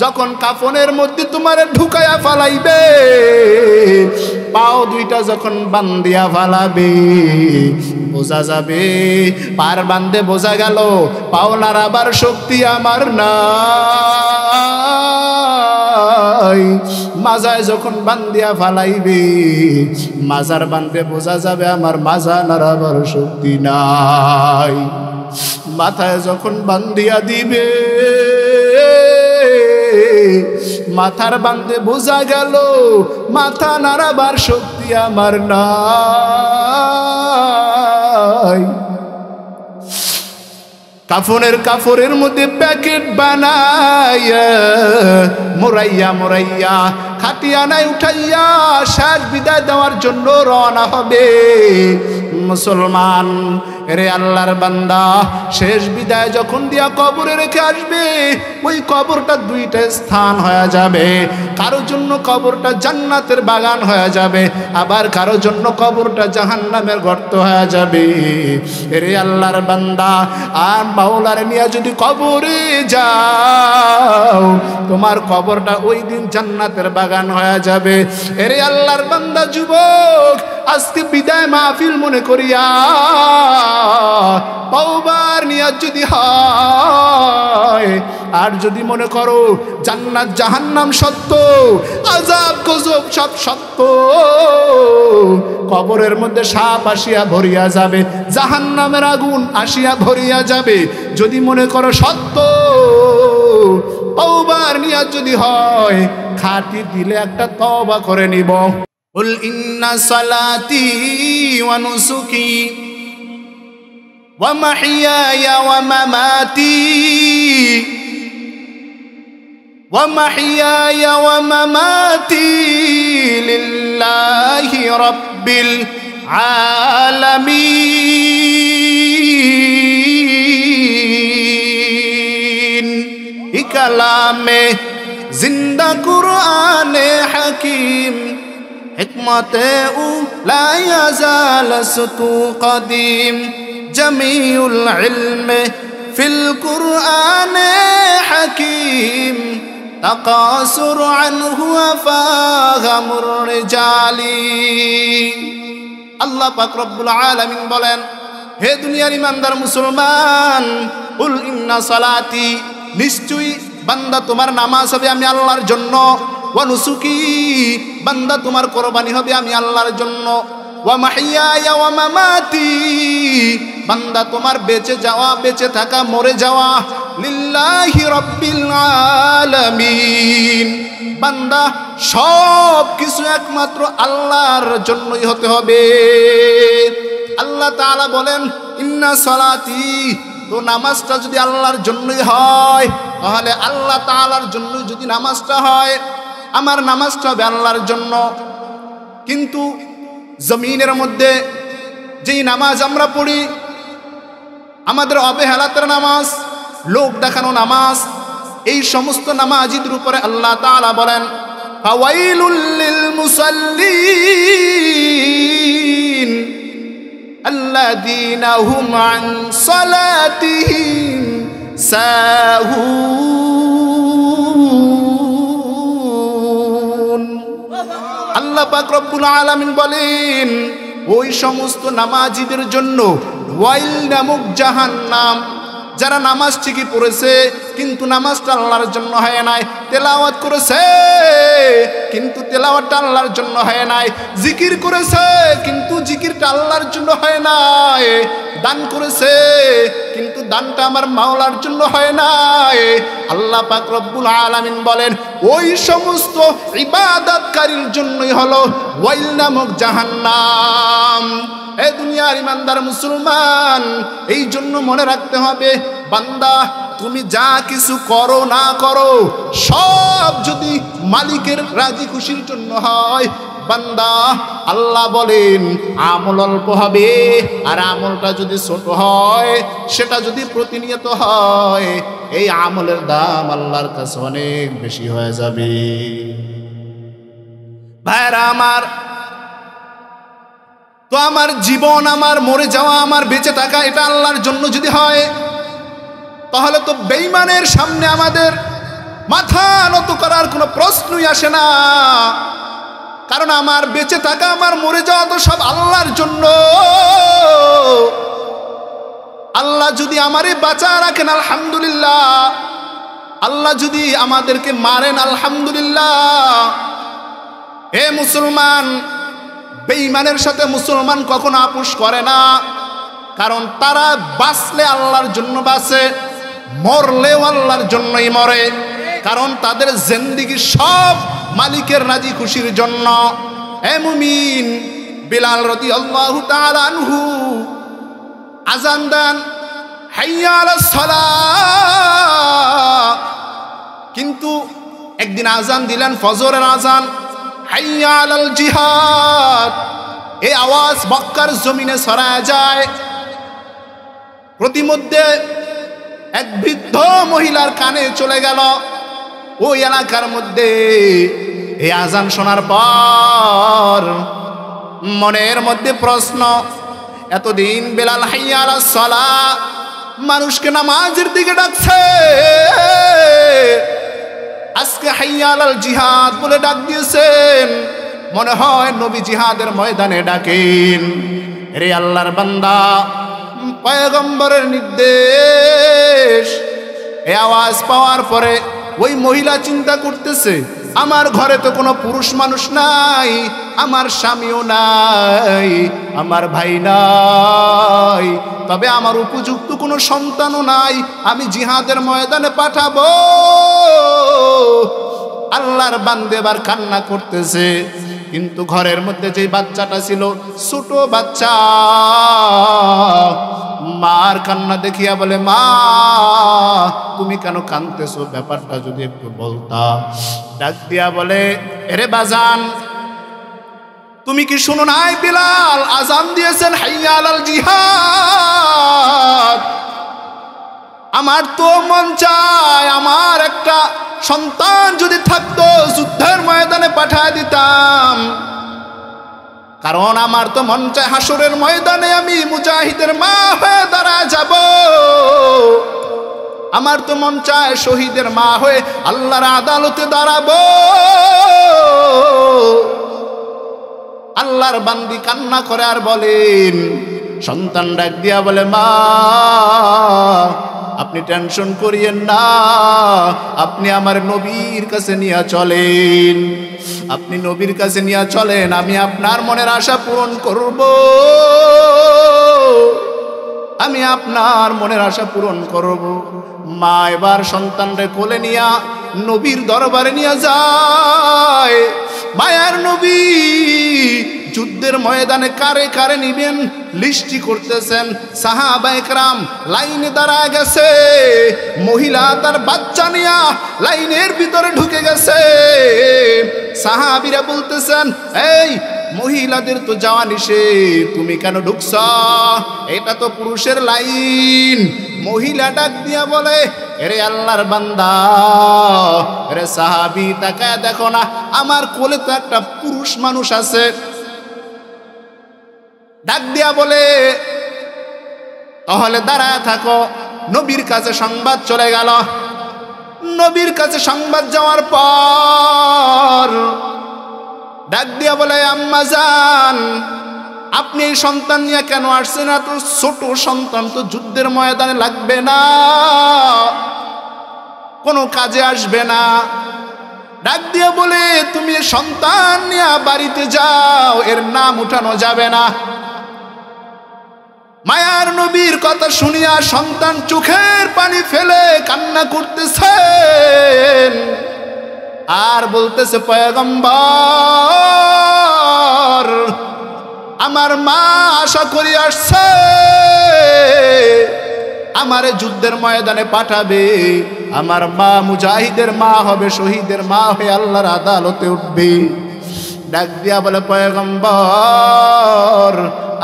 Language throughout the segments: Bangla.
যখন কাফনের মধ্যে তোমারে ঢুকায়া ফালাইবে, পাও দুইটা যখন বান্ধিয়া ফালাবে, বোঝা যাবে পার বান্ধে বোঝা গেল পাও নাড়াবার শক্তি আমার নাই। মাজায় যখন বান্ধিয়া ফালাইবে, মাজার বান্ধে বোঝা যাবে আমার মাজা নাড়াবার শক্তি নাই। মাথায় যখন বান্ধিয়া দিবে, মাথার বান্ধে বোঝা গেল মাথা নাড়াবার শক্তি আমার নাই। কাফনের মধ্যে প্যাকেট বানাইয়া মোরাইয়া মোরাইয়া খাটিয়ানায় উঠাইয়া শেষ বিদায় দেওয়ার জন্য রওনা হবে মুসলমান। রে আল্লাহর বান্দা, শেষ বিদায় যখন দিয়া কবরে রেখে আসবে, ওই কবরটা দুইটা স্থান হয়ে যাবে। কারোর জন্য কবরটা জান্নাতের বাগান হয়ে যাবে, আবার কারোর জন্য কবরটা জাহান্নামের গর্ত হয়ে যাবে। রে আল্লাহর বান্দা, আর মাওলার নিয়ে যদি কবরে যাও, তোমার কবরটা ওই দিন জান্নাতের বাগান হয়ে যাবে। রে আল্লাহর বান্দা যুবক, আজকে বিদায় মাহফিল মনে করিয়া তওবার নিয়াত যদি হয়, আর যদি মনে করো জান্নাত জাহান্নাম সত্য, আযাব গজব সব সত্য, কবরের মধ্যে সাপ আসিয়া ভরিয়া যাবে, জাহান্নামের আগুন আসিয়া ভরিয়া যাবে, যদি মনে করো সত্য, তওবার নিয়াত যদি হয়, খাঁটি দিলে একটা তওবা করে নিব। কুল ইন্না সালাতি ওয়া নুসুকি ওয়া মাহইয়ায়া ওয়া মামাতি লিল্লাহি রাব্বিল আলামিন। ই কালামে জিন্দা কুরআনে হাকিম, হিকমতে উ লা ইয়াজাল সুতু কদিম, জামিউল ইলমে ফিল কুরআনে হাকিম, তাকাসুর আনহু আফাহামুর রিজালি। আল্লাহ পাক রব্বুল আলামিন বলেন, হে দুনিয়ার ইমানদার মুসলমান, কুল ইন্না সালাতি, নিশ্চয়ই বান্দা তোমার নামাজ হবে আমি আল্লাহর জন্য, ওয়া নুসুকি, বান্দা তোমার কুরবানি হবে আমি আল্লাহর জন্য, ওয়া মাহইয়ায়া ওয়া মামাতি, বান্দা তোমার বেঁচে যাওয়া বেঁচে থাকা মরে যাওয়া লিল্লাহি রাব্বিল আলামিন, বান্দা সব কিছু একমাত্র আল্লাহর জন্যই হতে হবে। আল্লাহ তাআলা বলেন ইন্না সালাতি, তো নামাজটা যদি আল্লাহর জন্যই হয়, তাহলে আল্লাহ তাআলার জন্যই যদি নামাজটা হয়, আমার নামাজটা হবে আল্লাহর জন্য। কিন্তু জমিনের মধ্যে যেই নামাজ আমরা পড়ি, আমাদের অবহেলাতের নামাজ, লোক দেখানো নামাজ, এই সমস্ত নামাজিদের উপরে আল্লাহ তাআলা বলেন ফাওয়াইলুল লিল মুসাল্লিন আল্লাযীনা হুম আন সালাতিহিম সাহুন। আল্লাহ পাক রব্বুল আলামিন বলেন, ওই সমস্ত নামাজিদের জন্য ওয়াইল নামক জাহান্নাম, যারা নামাজ ঠিকই পড়েছে কিন্তু নামাজটা আল্লাহর জন্য হয় নাই, তেলাওয়াত করেছে কিন্তু তেলাওয়াতটা আল্লাহর জন্য হয় নাই, জিকির করেছে কিন্তু জিকিরটা আল্লাহর জন্য হয় নাই, দান করেছে কিন্তু দানটা আমার মাওলার জন্য হয় নাই। আল্লাহ পাক রব্বুল আলামিন বলেন, ওই সমস্ত ইবাদতকারীর জন্যই হলো ওয়াইল নামক জাহান্নাম। এ দুনিয়ার ইমানদার মুসলমান, এই জন্য মনে রাখতে হবে, বান্দা তুমি যা কিছু করো না করো, সব যদি মালিকের রাজি খুশির জন্য হয়, বান্দা আল্লাহ বলেন আমল অল্প হবে, আর আমলটা যদি ছোট হয়, সেটা যদি প্রতিনিয়ত হয়, এই আমলের দাম আল্লাহর কাছে অনেক বেশি হয়ে যাবে। ভাইরা আমার, তো আমার জীবন, আমার মরে যাওয়া, আমার বেঁচে থাকা, এটা আল্লাহর জন্য যদি হয়, তাহলে তো বেঈমানের সামনে আমাদের মাথা নত করার কোনো প্রশ্নই আসে না, কারণ আমার বেঁচে থাকা, আমার মরে যাওয়া তো সব আল্লাহর জন্য। আল্লাহ যদি আমারে বাঁচা রাখেন আলহামদুলিল্লাহ, আল্লাহ যদি আমাদেরকে মারেন আলহামদুলিল্লাহ। হে মুসলমান, বেঈমানের সাথে মুসলমান কখনো আপোষ করে না, কারণ তারা বাঁচলে আল্লাহর জন্য বাঁচে, মরলেও আল্লাহর জন্যই মরে, কারণ তাদের জিন্দেগি সব মালিকের রাজি খুশির জন্য। হে মুমিন, বিলাল রাদিয়াল্লাহু তাআলা আনহু আযান দেন, হাইয়া আলাস সালাহ, কিন্তু একদিন আযান দিলেন ফজরের আযান, হাইয়া আলাল জিহাদ, এই আওয়াজ মক্কার জমিনে ছড়ায় যায়। প্রতিমধ্যে এক বৃদ্ধ মহিলার কানে চলে গেল। ওই এলাকার মধ্যে এই আযান শোনার পর মনের মধ্যে প্রশ্ন, এতদিন বেলাল হাইয়া আলাস সালাহ মানুষকে নামাজের দিকে ডাকছে, আজকে হাইয়া আলাল জিহাদ বলে ডাক দিয়েছেন, মনে হয় নবী জিহাদের ময়দানে ডাকেন। রে আল্লাহর বান্দা, পয়গম্বরের নির্দেশ। এই আওয়াজ পাওয়ার পরে ওই মহিলা চিন্তা করতেছে, আমার ঘরে তো কোনো পুরুষ মানুষ নাই, আমার স্বামীও নাই, আমার ভাই নাই, তবে আমার উপযুক্ত কোনো সন্তানও নাই, আমি জিহাদের ময়দানে পাঠাবো। আল্লাহর বান্দা এবার কান্না করতেছে, কিন্তু ঘরের মধ্যে যে বাচ্চাটা ছিল, ছোট বাচ্চা, মার কান্না দেখিয়া বলে, মা তুমি কেন কাঁদতেছো, ব্যাপারটা যদি একটু বলতা। ডাক দিয়া বলে, এরে বাজান, তুমি কি শুনো নাই বিলাল আযান দিয়েছেন হাইয়া আলাল জিহাদ? আমার তো মন চায় আমার একটা সন্তান যদি থাকতো, যুদ্ধের ময়দানে পাঠায় দিতাম, কারণ আমার তো মন চায় হাসরের ময়দানে আমি মুজাহিদের মা হয়ে দাঁড়ায় যাব। আমার তো মন চায় শহীদের মা হয়ে আল্লাহর আদালতে দাঁড়াবো। আল্লাহর বান্দি কান্না করে আর বলেন, সন্তান ডাক দিয়া বলে, মা আপনি টেনশন করিয়েন না, আপনি আমার নবীর কাছে নিয়ে চলেন, আপনি নবীর কাছে নিয়ে চলেন, আমি আপনার মনের আশা পূরণ করব, আমি আপনার মনের আশা পূরণ করব। মা এবার সন্তানরে কোলে নিয়া নবীর দরবারে নিয়ে যায়। মায়ার নবী যুদ্ধের ময়দানে কারে কারে নিবেন লিস্টি করতেছেন। সাহাবায়ে কেরাম লাইনে দাঁড়ায় গেছে, মহিলা তার বাচ্চা নিয়া লাইনের ভিতরে ঢুকে গেছে। সাহাবীরা বলতেছেন, এই মহিলাদের তো যাওয়া নিষেধ, তুমি কেন ঢুকছ? এটা তো পুরুষের লাইন। মহিলা ডাক দিয়া বলে, এরে আল্লাহর বান্দা, এরে সাহাবী, তাকায় দেখো না, আমার কোলে তো একটা পুরুষ মানুষ আছে। ডাক দিয়া বলে, তাহলে দাঁড়ায় থাকো। নবীর কাছে সংবাদ চলে গেল। নবীর কাছে সংবাদ যাওয়ার পর ডাক দিয়া বলে, আম্মা জান, আপনি এই সন্তান নিয়ে কেন আসছেন? এত ছোট সন্তান তো যুদ্ধের ময়দানে লাগবে না, কোনো কাজে আসবে না। ডাক দিয়ে বলে, তুমি সন্তান নিয়ে বাড়িতে যাও, এর নাম উঠানো যাবে না। মায়ার নবীর কথা শুনিয়া সন্তান চোখের পানি ফেলে কান্না করতেছেন আর বলতেছে, পয়গম্বর, আমার মা আশা করি আসছে আমারে যুদ্ধের ময়দানে পাঠাবে, আমার মা মুজাহিদের মা হবে, শহীদের মা হয়ে আল্লাহর আদালতে উঠবে। ডাক দিয়া বলে, পয়গম্বর,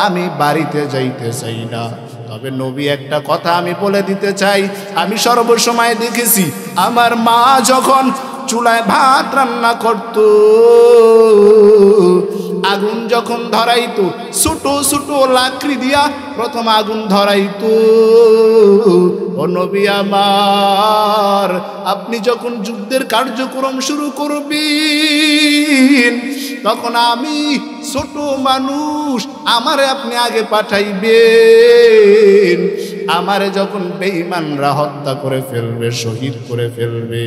আমি বাড়িতে যাইতে চাই না, তবে নবী একটা কথা আমি বলে দিতে চাই। আমি সর্বসময় দেখেছি আমার মা যখন চুলায় ভাত রান্না করত, আগুন যখন ধরাইতো ছোট ছোট লাকড়ি দিয়া প্রথম আগুন ধরাইতো। ও নবী আমার, আপনি যখন যুদ্ধের কার্যক্রম শুরু করবেন তখন আমি ছোট মানুষ, আমারে আপনি আগে পাঠাইবেন। আমারে যখন বেঈমানরা হত্যা করে ফেলবে, শহীদ করে ফেলবে,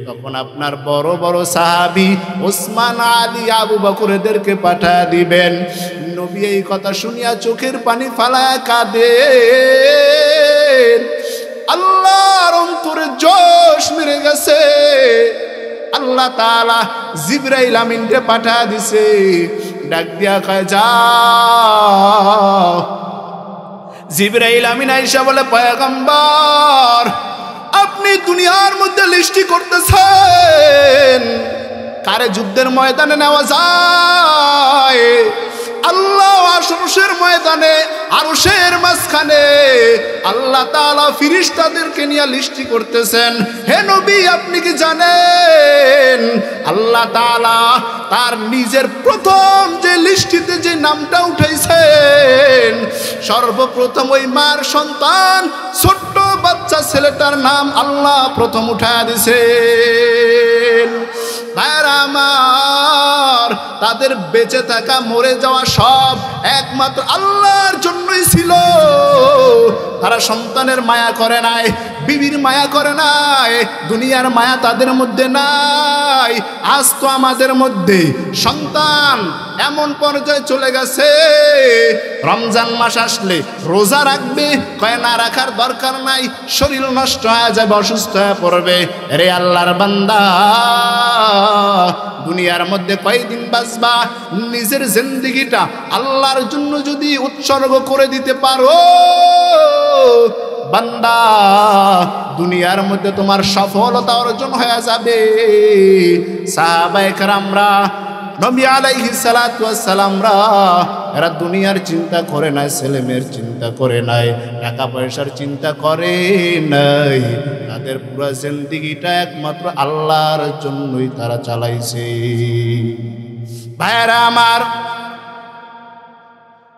তখন আপনার বড় বড় সাহাবী ওসমান, আলী, আবু বকরদেরকে পাঠিয়ে দিবেন। নবী এই কথা শুনিয়া চোখের পানি ফালায়া কাঁদেন। আল্লাহর অন্তরে জোশ মেরে গেছে। আল্লাহ তাআলা জিবরাইল আমিনকে পাঠিয়ে দিছে, ডাক দিয়া কয় যাও। জিবরাইল আমিন আয়েশা বলে, পয়গম্বর আপনি দুনিয়ার মধ্যে লিস্টি করতেছেন কারে যুদ্ধের ময়দানে নেওয়া যায়? আল্লাহ আরশের ময়দানে, আরশের মাঝখানে আল্লাহ তাআলা ফেরেশতাদেরকে নিয়ে লিস্টি করতেছেন। হে নবী, আপনি কি জানেন আল্লাহ তাআলা তার নিজের প্রথম যে লিস্টিতে যে নামটা উঠাইছেন, সর্বপ্রথম ওই মার সন্তান ছোট্ট বাচ্চা ছেলেটার নাম আল্লাহ প্রথম উঠায়া দিছেন। ভাইরা আমার, তাদের বেঁচে থাকা মরে যাওয়া সব একমাত্র আল্লাহর জন্যই ছিল। তারা সন্তানের মায়া করে নাই, বিবির মায়া করে নাই, দুনিয়ার মায়া তাদের মধ্যে নাই। আজ তো আমাদের মধ্যে সন্তান এমন পর্যায়ে চলে গেছে, রমজান মাস আসলে রোজা রাখবে, কয় না রাখার দরকার নাই, শরীর নষ্ট হয়ে যাবে, অসুস্থ হয়ে পড়বে। রে আল্লাহর বান্দা, দুনিয়ার মধ্যে কয়দিন বাঁচবা, নিজের জিন্দেগিটা আল্লাহর জন্য যদি উৎসর্গ করে দিতে পারো বান্দা, দুনিয়ার মধ্যে তোমার সফলতা অর্জন হয়ে যাবে। সাহাবায়ে কেরামরা, নবী আলাইহিস সালাতু ওয়াস সালামরা, এরা দুনিয়ার চিন্তা করে নাই, ছেলে মেয়ের চিন্তা করে নাই, টাকা পয়সার চিন্তা করে নাই। তাদের পুরো জিন্দেগিটা একমাত্র আল্লাহর জন্যই তারা চালাইছে। ভাইরা আমার,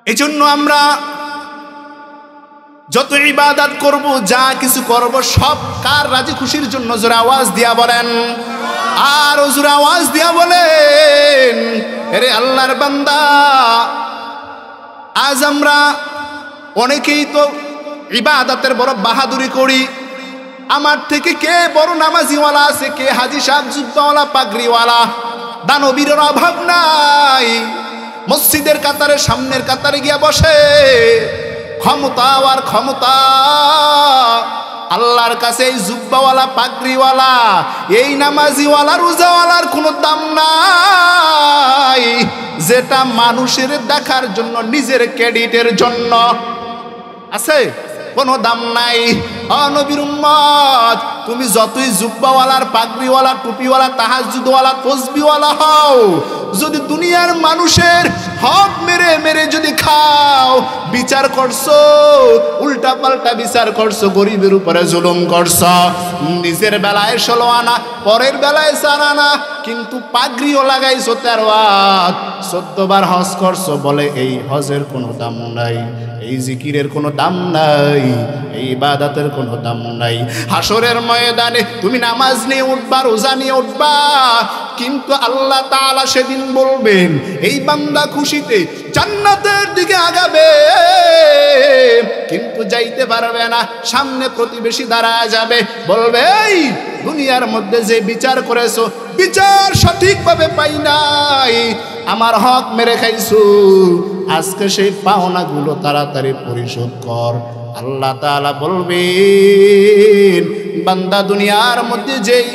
এই জন্য আমরা যত ইবাদত করব, যা কিছু করব, সব কার রাজি খুশির জন্য? জোরে আওয়াজ দিয়া বলেন, আর জোরে আওয়াজ দিয়া বলেন। আরে আল্লাহর বান্দা, আজ আমরা অনেকেই তো ইবাদতের বড় বাহাদুরি করি। আমার থেকে কে বড় নামাজিওয়ালা আছে, কে হাজি সাহেব, জুব্বাওয়ালা, পাগড়িওয়ালা? দানবীরের অভাব নাই। মসজিদের কাতারে, সামনের কাতারে গিয়া বসে, ক্ষমতা আর ক্ষমতা। আল্লাহর কাছে এই জুব্বাওয়ালা, পাগড়িওয়ালা, এই নামাজিওয়ালা, রোজাওয়ালার কোনো দাম নাই, যেটা মানুষের দেখার জন্য, নিজের ক্রেডিটের জন্য আছে, কোনো দাম নাই। নবীর উম্মত, তুমি যতই জুব্বাওয়ালার, পাগড়িওয়ালা, টুপিওয়ালা, তাহাজ্জুদওয়ালা, তসবিহওয়ালা হও, যদি দুনিয়ার মানুষের হক মেরে মেরে যদি খাও, বিচার করছো, উল্টা পাল্টা বিচার করছো, গরিবের উপরে জুলুম করছো, নিজের বেলায় 16 আনা, পরের বেলায় 4 আনা, কিন্তু পাগড়িও লাগাইছো 13 হাত, 14 বার হজ করছো, বলে এই হজের কোনো দাম নাই, এই জিকিরের কোনো দাম নাই, এই ইবাদতের কোনো দাম নাই। হাসরের ময়দানে তুমি নামাজ নিয়ে উঠবা, রোজা নিয়ে উঠবা, কিন্তু আল্লাহ তাআলা সেদিন বলবেন, এই বান্দা খুশিতে জান্নাতের দিকে আগাবে, কিন্তু যাইতে পারবে না। সামনে প্রতিবেশী দাঁড়ায় যাবে, বলবে, এই দুনিয়ার মধ্যে যে বিচার করেছো, বিচার সঠিকভাবে পাই নাই, আমার হক মেরে খাইছো, আজকে সেই পাওনাগুলো তাড়াতাড়ি পরিশোধ কর। আল্লাহ তাআলা বলবেন, বান্দা দুনিয়ার মধ্যে যেই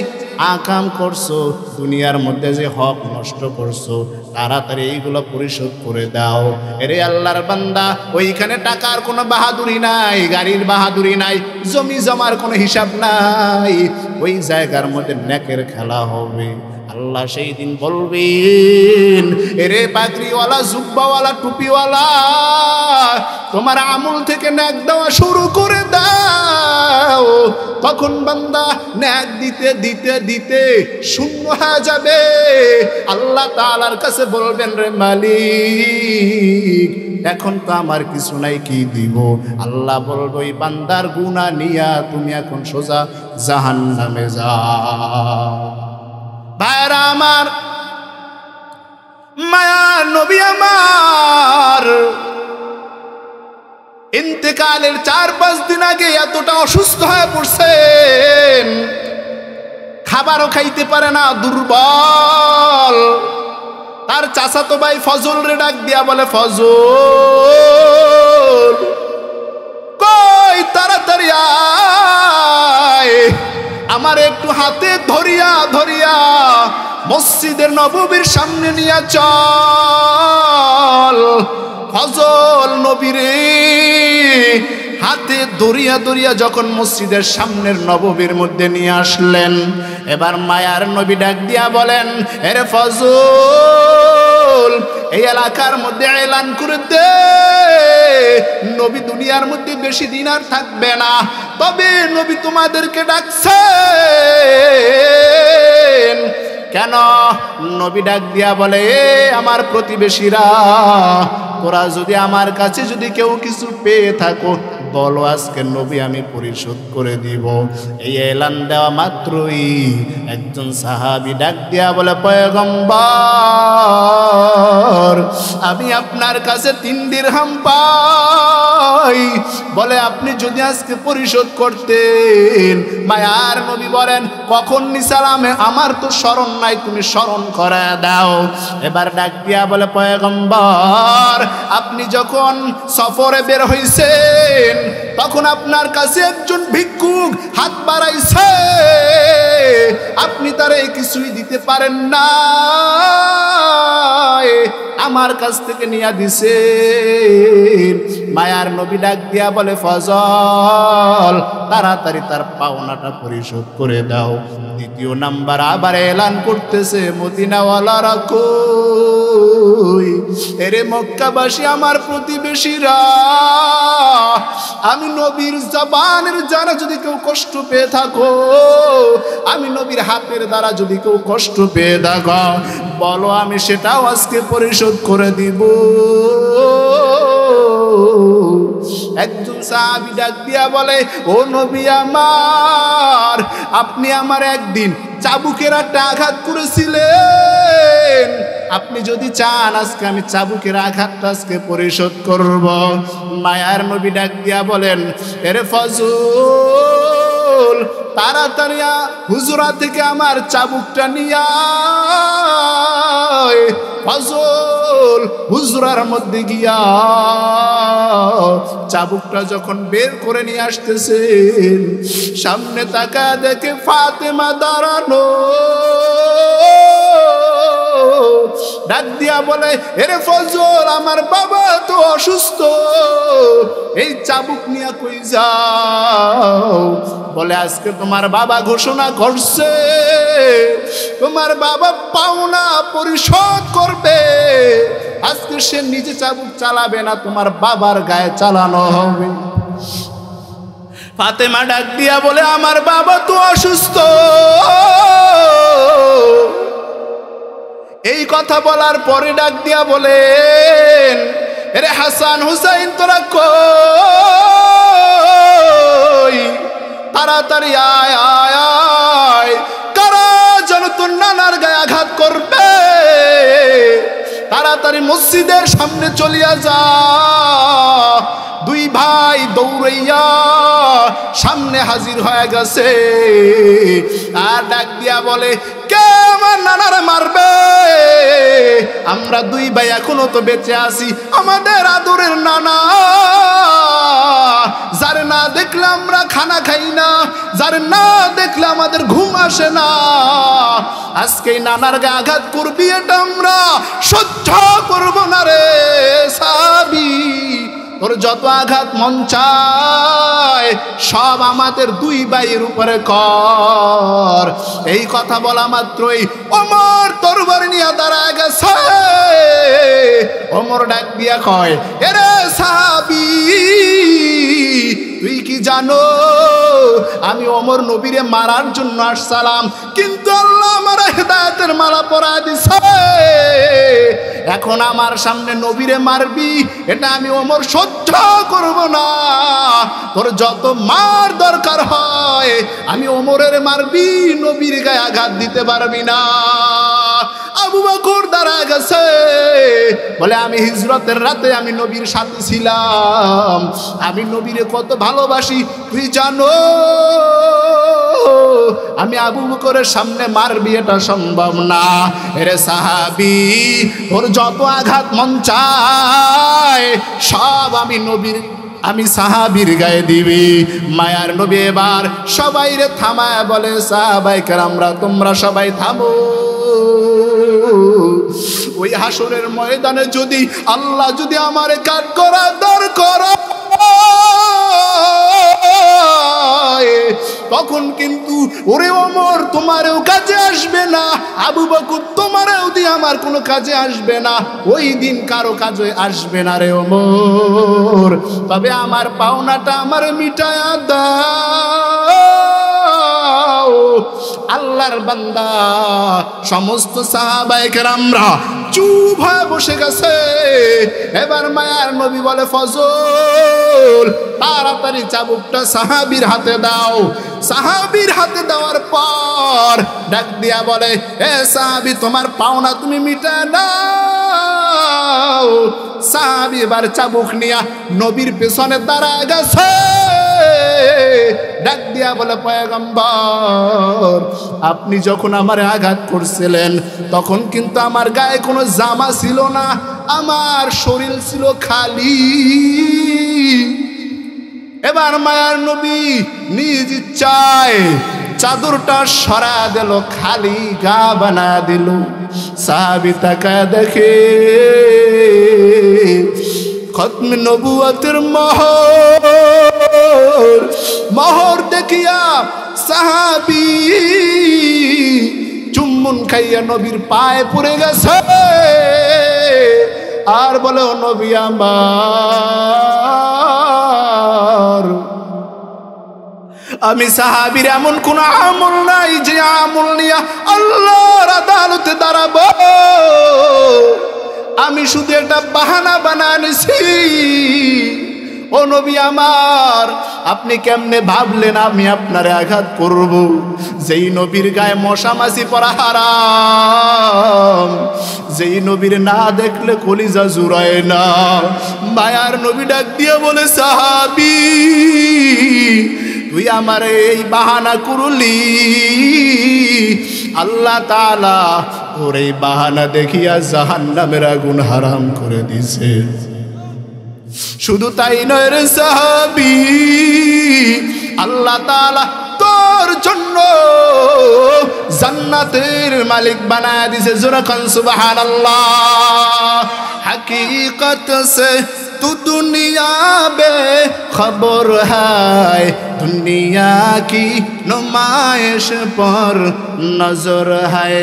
আকাম করছো, দুনিয়ার মধ্যে যে হক নষ্ট করছো, তাড়াতাড়ি এইগুলো পরিশোধ করে দাও। এরে আল্লাহর বান্দা, ওইখানে টাকার কোনো বাহাদুরি নাই, গাড়ির বাহাদুরি নাই, জমি জমার কোনো হিসাব নাই, ওই জায়গার মধ্যে নেকের খেলা হবে। আল্লাহ সেই দিন বলবেন, এরে পাগড়িওয়ালা, জুব্বাওয়ালা, টুপিওয়ালা, তোমার আমল থেকে নেক দেওয়া শুরু করে দাও। তখন বান্দা নেক দিতে দিতে দিতে শূন্য হয়ে যাবে। আল্লাহ তাআলার কাছে বলবেন, রে মালিক, এখন তো আমার কিছু নাই, কি দিব? আল্লাহ বলবো, এই বান্দার গুনাহ নিয়া তুমি এখন সোজা জাহান্নামে যাও। ভাইরা আমার, মায়া নবী আমার ইন্তেকালের 4-5 দিন আগে এতটা অসুস্থ হয়ে পড়ছেন, খাবারও খাইতে পারে না, দুর্বল। তার চাচাতো ভাই ফজল রে ডাক দিয়া বলে, ফজল কই, তাড়াতাড়ি আয়, আমার একটু হাতে ধরিয়া ধরিয়া মসজিদের নববীর সামনে নিয়ে চল। ফজল নবীরে হাতে দরিয়া দরিয়া যখন মসজিদের সামনের নববীর মধ্যে নিয়ে আসলেন, এবার মায়ার নবী ডাক দিয়া বলেন, এরে ফজল, এই এলাকার মধ্যে এলান করে দে, নবী দুনিয়ার মধ্যে বেশি দিন আর থাকবে না, তবে নবী তোমাদেরকে ডাকছেন। কেন? নবী ডাক দিয়া বলে, আমার প্রতিবেশীরা, তোরা যদি আমার কাছে যদি কেউ কিছু পেয়ে থাকো বলো, আজকে নবী আমি পরিশোধ করে দিব। এই এলান দেওয়া মাত্রই একজন সাহাবী ডাক দিয়া বলে, পয়গম্বর, আমি আপনার কাছে 3 দিরহাম পাই, বলে আপনি যদি আজকে পরিশোধ করতেন। মায়ার নবী বলেন, কখন নিসালামে, আমার তো স্মরণ নাই, তুমি স্মরণ করে দাও। এবার ডাক দিয়া বলে, পয়গম্বর, আপনি যখন সফরে বের হইছেন তখন আপনার কাছে একজন ভিক্ষুক হাত বাড়াইছে, আপনি তারে কিছুই দিতে পারেন না, আমার কাছ থেকে নিয়ে দিছেন। মায়ার নবী ডাক দিয়া বলে, ফজল, তাড়াতাড়ি তার পাওনাটা পরিশোধ করে দাও। দ্বিতীয় নাম্বার আবার এলান করতেছে, মদিনাওয়ালারা কই, এরে মক্কাবাসী, আমার প্রতিবেশীরা, আমি নবীর জবানের দ্বারা যদি কেউ কষ্ট পেয়ে থাকো, আমি নবীর হাতের দ্বারা যদি কেউ কষ্ট পেয়ে থাকো, বলো, আমি সেটাও আজকে পরিশোধ করে দিব। একজন সাহাবী ডাক দিয়া বলে, ও নবী আমার, আপনি আমার একদিন চাবুকের একটা আঘাত করেছিলেন, আপনি যদি চান আজকে আমি চাবুকের আঘাতটা আজকে পরিশোধ করব। মায়ার নবী ডাক দিয়া বলেন, এরে ফজল, তাড়াতাড়ি হুজুরা থেকে আমার চাবুকটা নিয়ে আয়। ফজল হুজুরার মধ্যে গিয়া চাবুকটা যখন বের করে নিয়ে আসতেছেন, সামনে তাকায় দেখে ফাতেমা দাঁড়ানো। ডাক দিয়া বলে, এরে ফজল, আমার বাবা তো অসুস্থ, এই চাবুক নিয়ে কই যাও? বলে, আজকে তোমার বাবা ঘোষণা করছে তোমার বাবা পাওনা পরিশোধ করবে, আজকে সে নিজে চাবুক চালাবে না, তোমার বাবার গায়ে চালানো হবে। ফাতেমা ডাক দিয়া বলে, আমার বাবা তো অসুস্থ। এই কথা বলার পরে ডাক দিয়া বলেন, এরে হাসান হুসাইন, তোরা কই, তাড়াতাড়ি আয় আয় আয়, কারা যেন তোর নানার গায়ে আঘাত করবে, তাড়াতাড়ি মসজিদের সামনে চলিয়া যা। দুই ভাই দৌড়াইয়া সামনে হাজির হয়ে গেছে, আর ডাক দিয়া বলে, কে আমার নানারে মারবে? আমরা দুই ভাই এখনো তো বেঁচে আছি, আমাদের আদরের নানা, যারে না দেখলে আমরা খানা খাই না, যারে না দেখলে আমাদের ঘুম আসে না, আজকে নানার গায়ে আঘাত করবি, এটা আমরা সহ্য করবো না রে সাবি। তোর যত আঘাত মন চায় সব আমাদের দুই ভাইয়ের উপরে কর। এই কথা বলা মাত্রই ওমর তরবারি নিয়ে দাঁড়ায় গেছে। ওমর ডাক দিয়া কয়, এরে সাহাবী, তুই কি জানো আমি ওমর নবীরে মারার জন্য আসসালাম, কিন্তু আল্লাহ আমার হেদায়েতের মালা পরায় দিছে। এখন আমার সামনে নবীরে মারবি, এটা আমি ওমর সহ্য করব না। তোর যত মার দরকার হয় আমি ওমরের মারবি, নবীর গায়ে আঘাত দিতে পারবি না। আবু বকর দাঁড়া গেছে, বলে আমি হিজরতের রাতে আমি নবীর সাথে ছিলাম, আমি নবীরে কত ভালোবাসি তুই জানো। আমি আবু বকরের সামনে মারবি এটা সম্ভব না। এরে সাহাবী, ওর যত আঘাত মন চায় সব আমি সাহাবীর গায়ে দিবি। মায়ার নবী এবার সবাই রে থামায় বলে, সাহাবায়ে কেরামরা তোমরা সবাই থামো। ওই হাসরের ময়দানে যদি আল্লাহ যদি আমারে কাট করা দরকার তখন কিন্তু ওরে ওমর তোমারও কাজে আসবে না, আবু বকর তোমারও দিয়ে আমার কোনো কাজে আসবে না, ওই দিন কারো কাজে আসবে না রে ওমর। তবে আমার পাওনাটা আমার মিটায়া দাও। আল্লাহর বান্দা সমস্ত সাহাবায়ে কেরামরা চুপ হয়ে বসে গেছে। এবার মায়ার নবী বলে, ফজল তাড়াতাড়ি চাবুকটা সাহাবীর হাতে দাও। সাহাবীর হাতে দেওয়ার পর ডাক দিয়া বলে, এ সাহাবী তোমার পাওনা তুমি মিটায় দাও। সাহাবী এবার চাবুক নিয়া নবীর পেছনে দাঁড়ায় গেছে। ডাক দিয়া বলে, পয়গম্বর আপনি যখন আমারে আঘাত করছিলেন তখন কিন্তু আমার গায়ে কোনো জামা ছিল না, আমার শরীর ছিল খালি। এবার মায়ার নবী নিজ ইচ্ছায় চাদরটা সরা দিল, খালি গা বানা দিল। সাহাবী তাকায় দেখে খতম নবুয়তের মোহর দেখিয়া সাহাবী চুম্বন খাইয়া নবীর পায়ে পড়ে গেছে আর বলে, ও নবী আমার, আমি সাহাবীর এমন কোন আমল নাই যে আমল নিয়া আল্লাহর আদালতে দাঁড়াবো। আমি শুধু একটা বাহানা বানায় নিছি। ও নবী আমার, আপনি কেমনে ভাবলেন আমি আপনারে আঘাত করব? যেই নবীর গায়ে মশা মাছি পড়া হারাম, যেই নবীর না দেখলে কলিজা জুড়ায় না। মায়ার নবী ডাক দিয়ে বলে, সাহাবী তুই আমার এই বাহানা করলি, আল্লাহ তাআলা তোর এই বাহানা দেখিয়া জাহান্নামের আগুন হারাম করে দিছে। শুধু তাই নয় রে সাহাবী, আল্লাহ তাআলা তোর জন্য জান্নাতের মালিক বানায় দিছে। জোরে কান সুবহানাল্লাহ। हकीकत से तू दुनिया बेखबर है, दुनिया की नुमाइश पर नजर है।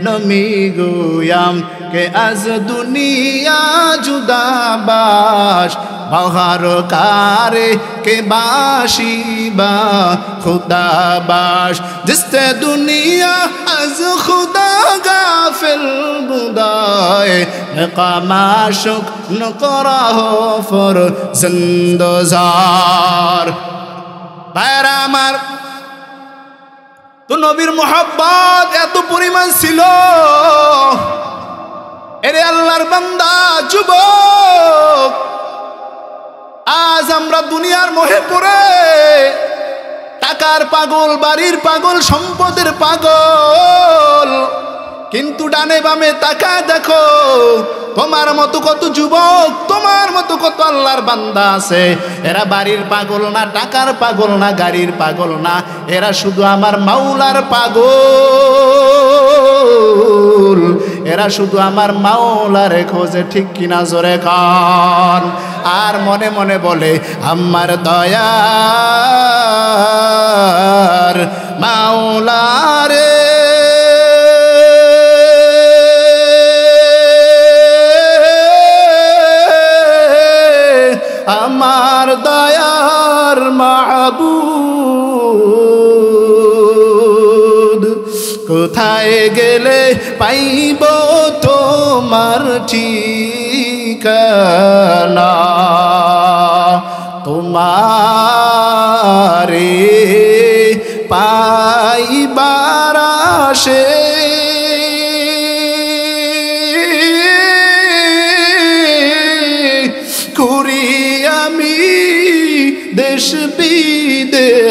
नमी गोयाम के आज दुनिया जुदा बाश, बहार कारे के बाशिबा खुदा बाश। जिसते दुनिया आज खुदा गाफिल बुदाए, कामाशुक न करा हो फर जिंदजार। ভাইরা আমার, তো নবীর মোহাব্বত এত পরিমাণ ছিল। এরে আল্লাহর বান্দা যুবক, আজ আমরা দুনিয়ার মোহে পড়ে টাকার পাগল, বাড়ির পাগল, সম্পদের পাগল, কিন্তু ডানে বামে তাকায় দেখো তোমার মতো কত যুবক, তোমার মতো কত আল্লাহর বান্দা আছে। এরা বাড়ির পাগল না, টাকার পাগল না, গাড়ির পাগল না, এরা শুধু আমার মাওলার পাগল। এরা এরা শুধু আমার মাওলারে খোঁজে, ঠিক কিনা জোরে কান। আর মনে মনে বলে আমার দয়ার মাওলারে আমার দয়ার মাবুদ, কোথায় গেলে পাইব তোমার ঠিকানা, তোমারে পাইবার আশে করি আমি দেশ বিদেশে,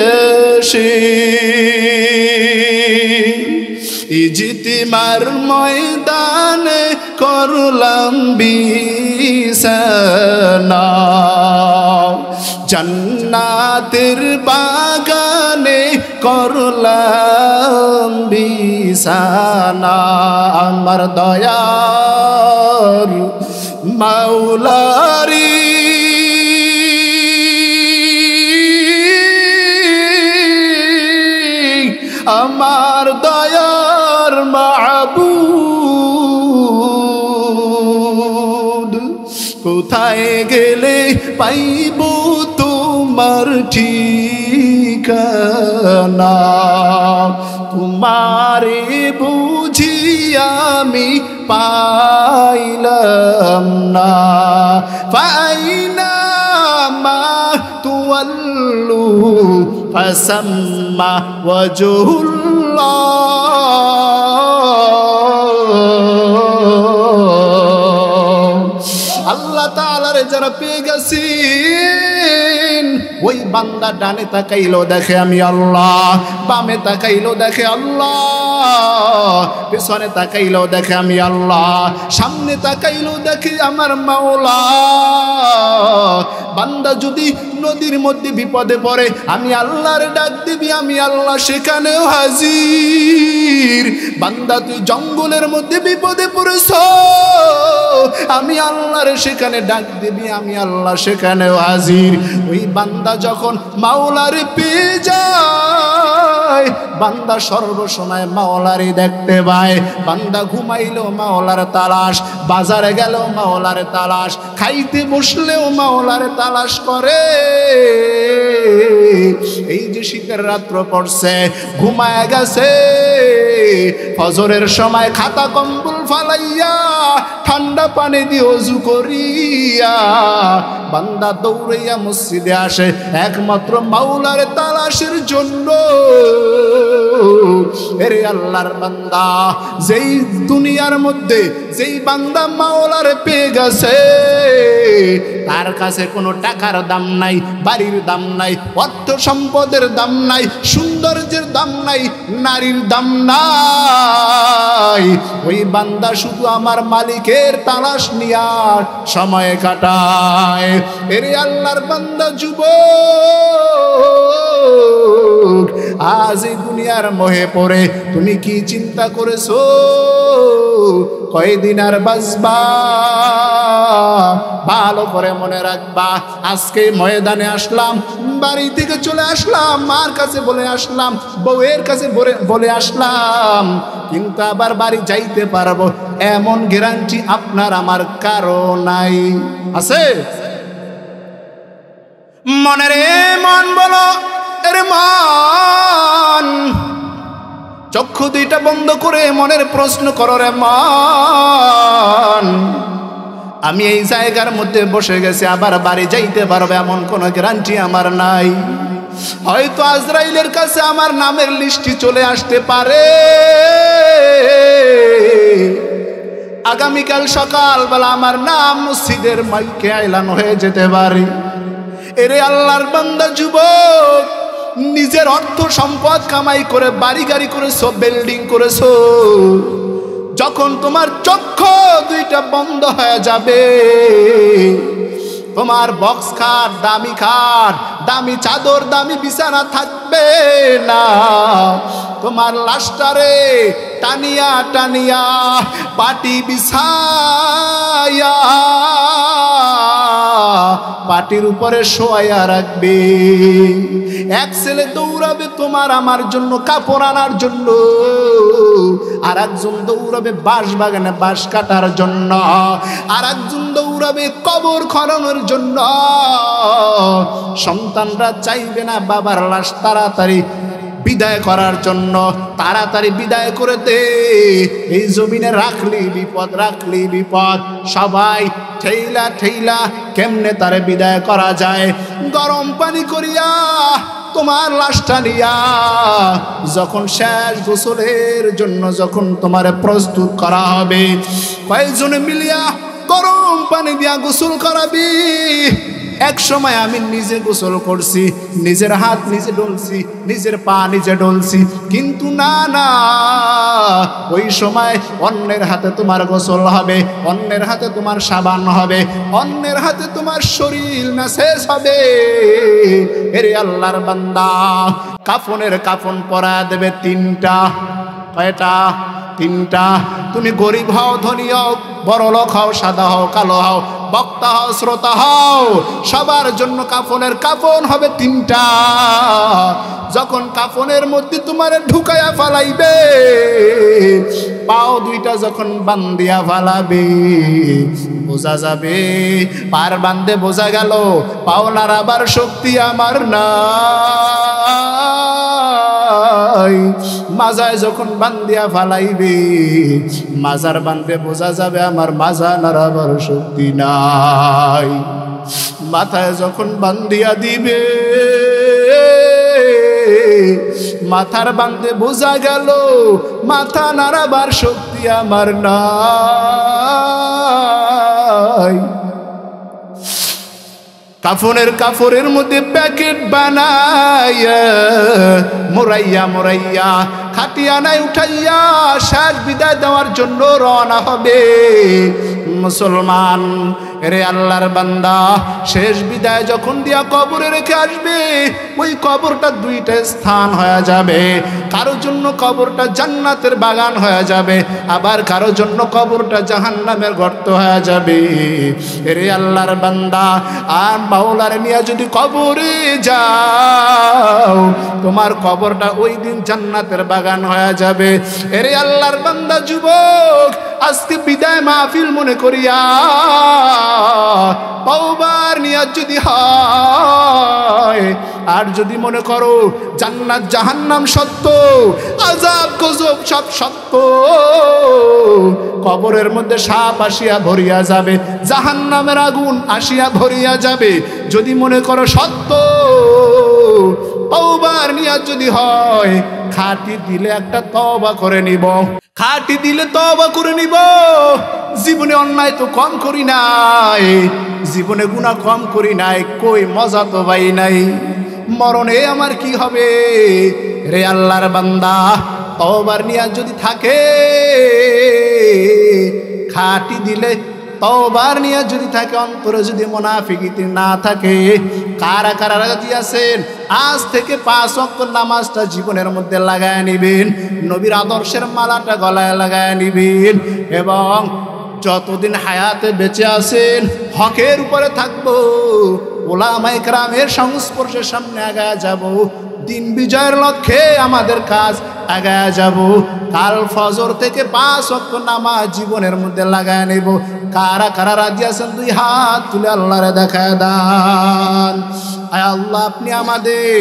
ইজতিমার ময়দানে করলাম বিছানা, জান্নাতের বাগানে করলাম বিছানা, আমার দয়ার মাওলারি আমার দয়ার মাবুদ, কোথায় গেলে পাইব তোমার ঠিকানা, তোমারে বুঝি আমি পাইলাম না, ফাইনা মা তুওয়াল্লু ফাসাম্মা ওয়াজহুল্লাহ। আল্লাহ তাআলারে যারা পেয়ে গেছেন, ওই বান্দা ডানে তাকাইলো দেখে আমি আল্লাহ, বামে তাকাইলো দেখে আল্লাহ, পেছনে তাকাইলো দেখে আমি আল্লাহ, সামনে তাকাইলো দেখে আমার মাওলা। বান্দা যদি নদীর মধ্যে বিপদে পড়ে, আমি আল্লাহর ডাক দিবি, আমি আল্লাহ সেখানেও হাজির। বান্দা তুই জঙ্গলের মধ্যে বিপদে পড়েছ, আমি আল্লাহর সেখানে ডাক দিবি, আমি আল্লাহ সেখানেও হাজির। ওই বান্দা যখন মাওলারে পেয়ে যায়, বান্দা সর্বসময় মাওলারে দেখতে পায়। বান্দা ঘুমাইলো মাওলার তালাশ, বাজারে গেল মাওলার তালাশ, খাইতে বসলেও মাওলার তালাশ করে। এই যে শীতের রাত্র পড়ছে, ঘুমায় গেছে, ফজরের সময় খাতা কম্বল ফালাইয়া ঠান্ডা পানি দিয়ে ওযু করিয়া বান্দা দৌড়াইয়া মসজিদে আসে একমাত্র মাওলার তালাশের জন্য। এরে আল্লাহর বান্দা, যেই দুনিয়ার মধ্যে যেই বান্দা মাওলার পেয়ে গেছে, তার কাছে কোনো টাকার দাম নাই, বাড়ির দাম নাই, অর্থ সম্পদের দাম নাই, সৌন্দর্যের দাম নাই, নারীর দাম নাই। ওই বান্দা শুধু আমার মালিকের তালাশ নিয়া সময় কাটায়। এরে আল্লাহর বান্দা যুবক, আজ এই দুনিয়ার মোহে পড়ে তুমি কি চিন্তা করেছো কয়দিন আর বাঁচবা? ভালো করে মনে রাখবা, আজকে ময়দানে আসলাম, বাড়ি থেকে চলে আসলাম, মার কাছে বলে আসলাম, বউয়ের কাছে বলে আসলাম, কিন্তু আবার বাড়ি যাইতে পারবো এমন গ্যারান্টি আপনার আমার কারো নাই। আছে? মনে রে মন বলো, এর মন, চক্ষু দুইটা বন্ধ করে মনের প্রশ্ন করো রে মন, আমি এই জায়গার মধ্যে বসে গেছি, আবার বাড়ি যাইতে পারবো এমন কোনো গ্যারান্টি আমার নাই। হয়তো আজরাইলের কাছে আমার নামের লিস্টটি চলে আসতে পারে, আগামীকাল সকালবেলা আমার নাম মসজিদের মাইকে এলান হয়ে যেতে পারে। এরে আল্লাহর বান্দা যুবক, নিজের অর্থ সম্পদ কামাই করে বাড়ি গাড়ি করেছো, বিল্ডিং করেছো, যখন তোমার চক্ষু দুইটা বন্ধ হয়ে যাবে, তোমার বক্স খাট, দামি চাদর, দামি বিছানা থাকবে না। তোমার লাশটারে টানিয়া টানিয়া পাটি বিছায়া পাটির উপরে শোয়া রাখবে। এক ছেলে দৌড়াবে তোমার আমার জন্য কাপড় আনার জন্য, আর একজন দৌড়াবে বাঁশ বাগানে বাঁশ কাটার জন্য, আর একজন দৌড়াবে কবর খননের জন্য। সন্তানরা চাইবে না বাবার লাশ তাড়াতাড়ি বিদায় করার জন্য, তাড়াতাড়ি বিদায় করে দে, এই জমিনে রাখলি বিপদ। সবাই ঠেইলা ঠেইলা কেমনে তারে বিদায় করা যায়। গরম পানি করিয়া তোমার লাশটা নিয়া যখন শেষ গোসলের জন্য যখন তোমার প্রস্তুত করা হবে, কয়েকজনে মিলিয়া গরম পানি দিয়া গোসল করাবি। এক সময় আমি নিজে গোসল করছি, নিজের হাত নিজে ডলছি, নিজের পা নিজে ডলছি, কিন্তু না, ওই সময় অন্যের হাতে তোমার গোসল হবে, অন্যের হাতে তোমার সাবান হবে, অন্যের হাতে তোমার শরীর ম্যাসেজ হবে। এরে আল্লাহর বান্দা, কাফন পরা দেবে তিনটা। কয়টা? তিনটা। তুমি গরিব হও, ধনী হও, বড় লোক হও, সাদা হও, কালো হও, বক্তা হও, শ্রোতা হও, সবার জন্য কাফন হবে তিনটা। যখন কাফনের মধ্যে তোমার ঢুকায়া ফালাইবে, পাও দুইটা যখন বান্দিয়া ফালাবে, বোঝা যাবে পার বান্ধে বোঝা গেল পাও নাড়াবার শক্তি আমার না। মাজায় যখন বান্দিয়া ফালাইবে, মাজার বান্ধে বোঝা যাবে আমার মাজা নাড়াবার শক্তি নাই। মাথায় যখন বান্দিয়া দিবে, মাথার বান্ধে বোঝা গেল মাথা নাড়াবার শক্তি আমার নাই। কাফনের মধ্যে প্যাকেট বানাইয়া মোরাইয়া খাটিয়ানায় উঠাইয়া শেষ বিদায় দেওয়ার জন্য রওনা হবে মুসলমান। রে আল্লাহর বান্দা, শেষ বিদায় যখন দিয়া কবরে রেখে আসবে, ওই কবরটা দুইটা স্থান হয়ে যাবে। কারো জন্য কবরটা জান্নাতের বাগান হয়ে যাবে, আবার কারো জন্য কবরটা জাহান্নামের গর্ত হয়ে যাবে। রে আল্লাহর বান্দা, আর মাওলারে নিয়ে যদি কবরে যাও, তোমার কবরটা ওই দিন জান্নাতের বাগান হয়ে যাবে। রে আল্লাহর বান্দা যুবক, আজকে বিদায় মাহফিল মনে করিয়া পাওবার নিয়াত যদি হয়, আর যদি মনে করো জান্নাত জাহান্নাম সত্য, আযাব গজব সব সত্য, কবরের মধ্যে সাপ আসিয়া ভরিয়া যাবে, জাহান্নামের আগুন আসিয়া ভরিয়া যাবে, যদি মনে করো সত্য, তওবার নিয়াত যদি হয়, খাঁটি দিলে একটা তওবা করে নিব, খাঁটি দিলে তওবা করে নিব। জীবনে অন্যায় তো কম করি নাই, জীবনে গুনাহ কম করি নাই, কই মজা তো পাই নাই, মরণে আমার কি হবে? রে আল্লাহর বান্দা, তওবার নিয়াত যদি থাকে, খাঁটি দিলে তওবার নিয়াত যদি থাকে, অন্তরে যদি মুনাফিকিতি না থাকে, কারা কারা রাজি আছেন আজ থেকে 5 ওয়াক্ত নামাজটা জীবনের মধ্যে লাগায় নিবেন, নবীর আদর্শের মালাটা গলায় লাগায় নিবেন, এবং যতদিন হায়াতে বেঁচে আছেন হকের উপরে থাকবো, ওলামায়ে কেরামের সংস্পর্শে সামনে আগায় যাব, দিন বিজয়ের লক্ষ্যে আমাদের কাজ আগায় যাব। কাল ফজর থেকে 5 ওয়াক্ত নামাজ জীবনের মধ্যে লাগায় নেব। কারা কারা রাজি আছেন? 2 হাত তুলে আল্লাহরে দেখায় দান। আয় আল্লাহ, আপনি আমাদের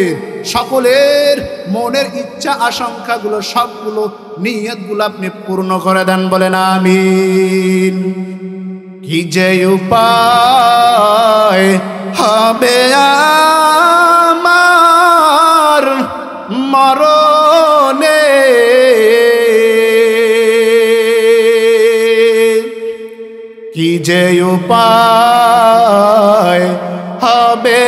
সকলের মনের ইচ্ছা আকাঙ্ক্ষাগুলো সবগুলো নিয়তগুলো আপনি পূর্ণ করে দেন, বলেন আমিন। কি যে উপায় হবে আমার মরণে, কি যে উপায় হবে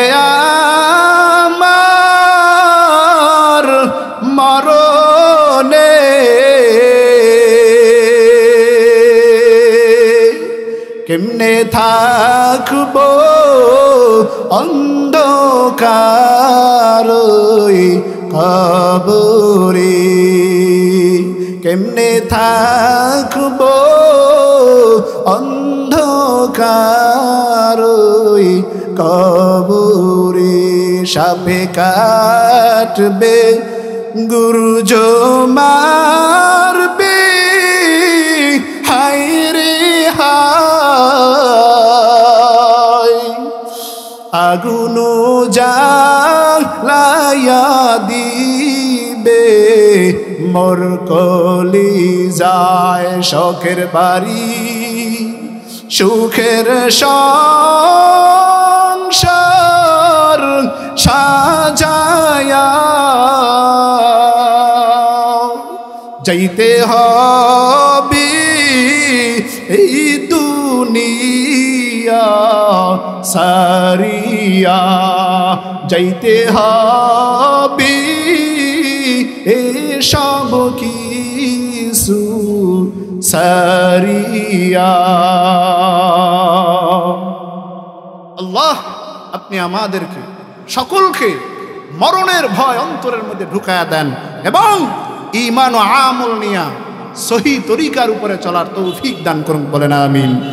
আমার মরণে, কেমনে থাকবো অন্ধকার কবরে, কেমনে থাকবো অন্ধকার কবরে। সাপে কাটবে গুরুজ মারবে, হায় রে হায়, আগুন জ্বালায়া দিবে মোর কলিজায়। শখের বাড়ি সুখের সংসার সাজায়া যাইতে হবে এই দুনিয়া সারিয়া, যাইতে হবে এসব কিছু সারিয়া। আল্লাহ আপনি আমাদেরকে সকলকে মরণের ভয় অন্তরের মধ্যে ঢুকায়া দেন এবং ঈমান ও আমল নিয়া সহি তরিকার উপরে চলার তৌফিক দান করুন, বলেন আমিন।